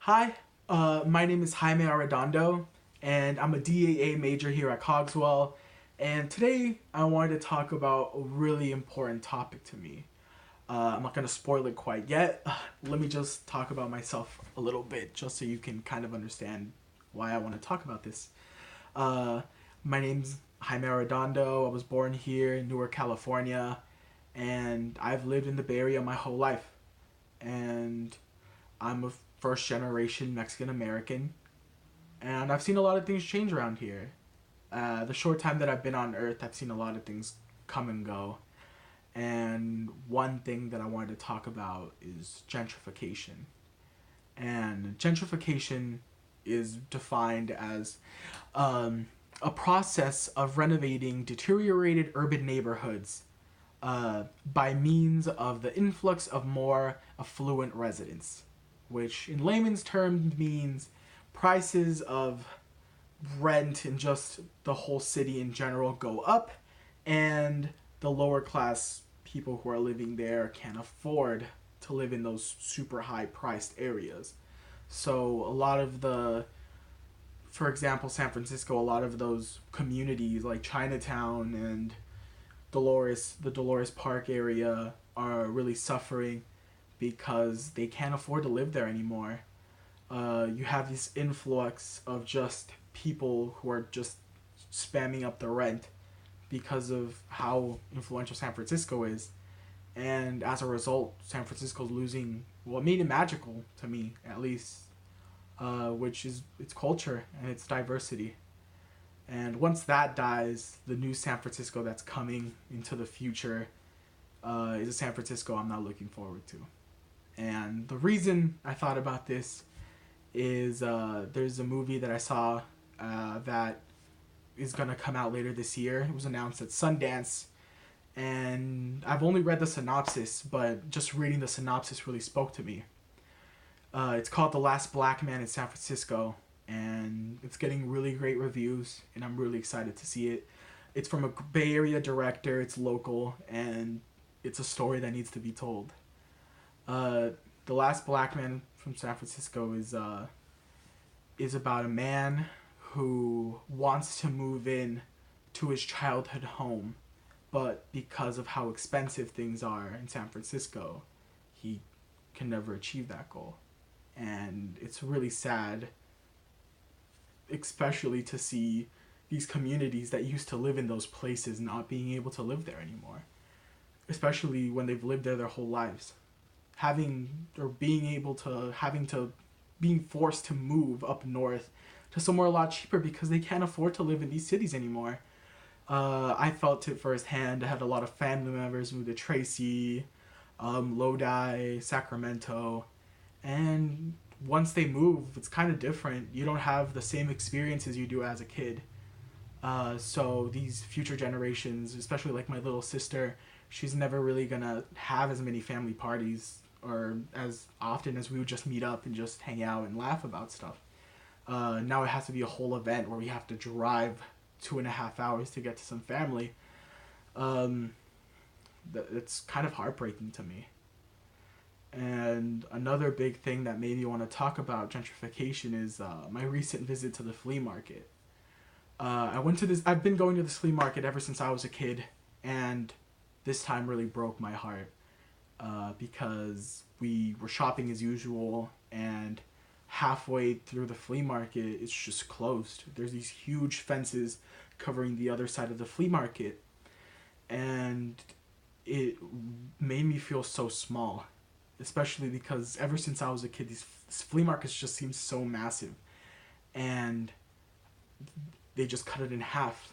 Hi, my name is Jaime Arredondo, and I'm a DAA major here at Cogswell. And today I wanted to talk about a really important topic to me. I'm not going to spoil it quite yet. Let me just talk about myself a little bit, just so you can kind of understand why I want to talk about this. Uh, my name's Jaime Arredondo. I was born here in Newark, California, and I've lived in the Bay Area my whole life. And I'm a first generation Mexican American, and I've seen a lot of things change around here. The short time that I've been on Earth, I've seen a lot of things come and go. And one thing that I wanted to talk about is gentrification. And gentrification is defined as a process of renovating deteriorated urban neighborhoods by means of the influx of more affluent residents, which in layman's terms means prices of rent in just the whole city in general go up, and the lower class people who are living there can't afford to live in those super high priced areas. So a lot of for example, San Francisco, a lot of those communities like Chinatown and the Dolores Park area are really suffering because they can't afford to live there anymore. You have this influx of just people who are just spamming up the rent because of how influential San Francisco is. And as a result, San Francisco's losing what made it magical to me, at least, which is its culture and its diversity. And once that dies, the new San Francisco that's coming into the future is a San Francisco I'm not looking forward to. And the reason I thought about this is there's a movie that I saw that is going to come out later this year. It was announced at Sundance. And I've only read the synopsis, but just reading the synopsis really spoke to me. It's called The Last Black Man in San Francisco, and it's getting really great reviews, and I'm really excited to see it. It's from a Bay Area director, it's local, and it's a story that needs to be told. The Last Black Man from San Francisco is about a man who wants to move in to his childhood home, but because of how expensive things are in San Francisco, he can never achieve that goal. And it's really sad, especially to see these communities that used to live in those places not being able to live there anymore, especially when they've lived there their whole lives. Being forced to move up north to somewhere a lot cheaper because they can't afford to live in these cities anymore. I felt it firsthand. I had a lot of family members move to Tracy, Lodi, Sacramento, and once they move, it's kind of different. You don't have the same experiences you do as a kid. So these future generations, especially like my little sister, she's never really gonna have as many family parties or as often as we would just meet up and just hang out and laugh about stuff. Now it has to be a whole event where we have to drive 2.5 hours to get to some family. Um, it's kind of heartbreaking to me. And another big thing that made me want to talk about gentrification is my recent visit to the flea market. I went to this. I've been going to this flea market ever since I was a kid, and this time really broke my heart because we were shopping as usual, and halfway through the flea market, it's just closed. There's these huge fences covering the other side of the flea market, and it made me feel so small, especially because ever since I was a kid, these flea markets just seem so massive, and they just cut it in half.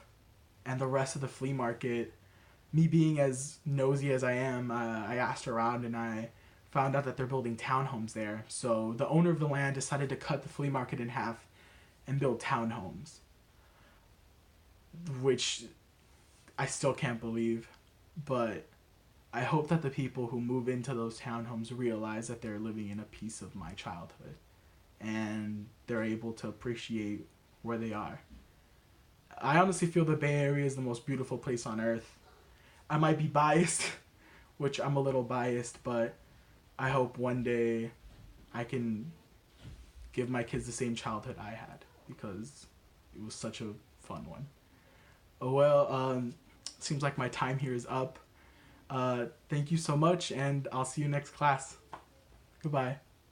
And the rest of the flea market, me being as nosy as I am, I asked around and I found out that they're building townhomes there. So the owner of the land decided to cut the flea market in half and build townhomes, which I still can't believe. But I hope that the people who move into those townhomes realize that they're living in a piece of my childhood and they're able to appreciate where they are. I honestly feel the Bay Area is the most beautiful place on earth. I might be biased, which I'm a little biased, but I hope one day I can give my kids the same childhood I had, because it was such a fun one. Oh well, seems like my time here is up. Thank you so much, and I'll see you next class. Goodbye.